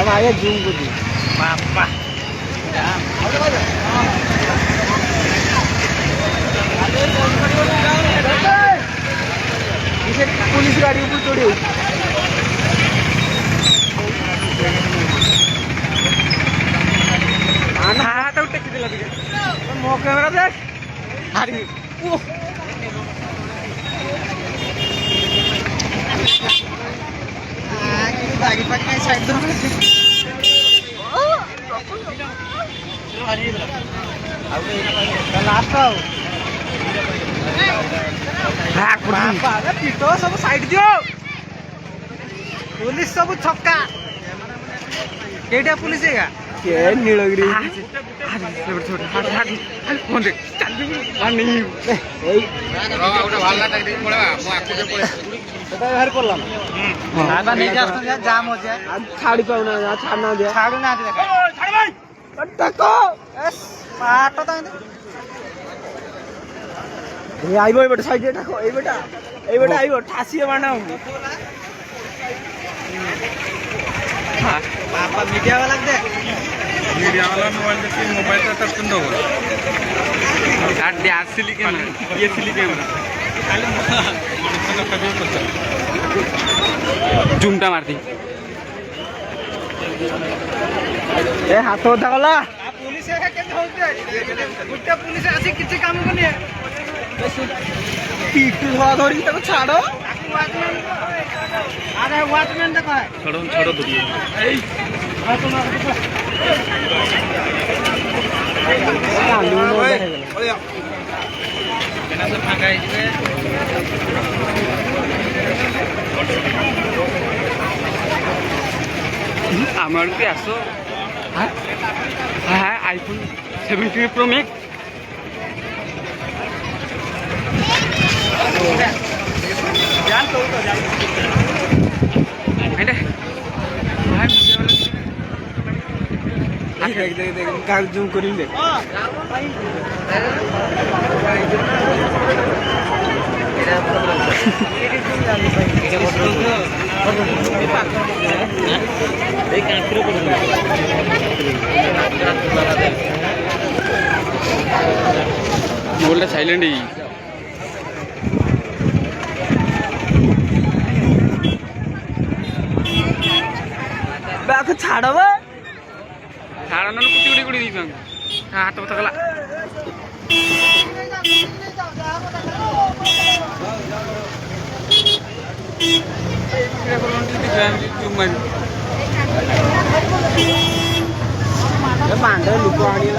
आगे जूम को दी बापा पुलिस गाड़ी ऊपर चढ़ी हाथ टेक दिला मो कैमरा देख हारी गाड़ी पर के साइड दो लास्ट आओ पिट सब साइड दियो पुलिस सब छक्का केटा पुलिस है के नीलगिरी जाम हो जाए छाड़ी पाऊना छाड़ना दे छाड़ू ना दे आइबो बेटा साइड ठाको ए बेटा आइबो ठासिए माना पापा मीडिया वाला दे मीडिया वाला मोबाइल का टच दो यार दे असली कैमरा ये असली कैमरा जूमटा मारती ए हाथ उठा गला पुलिस है केते होते गुट्टा पुलिस आसी किछि काम कोनी पीटू धरा धरी तको छाड़ो अरे वॉचमैन देखो छोड़ो छोड़ो दूर ए আমার কি আসো হ্যাঁ হ্যাঁ আইফোন 17 প্রো ম্যাক্স जान तो जान बेटा भाई देख देख देख काग जूम करी ले बोलता साइलेंट ही बैक छाड़ब छाड़ा ना कुटी कुटी दी हाथ पता गला बांध लुक आनी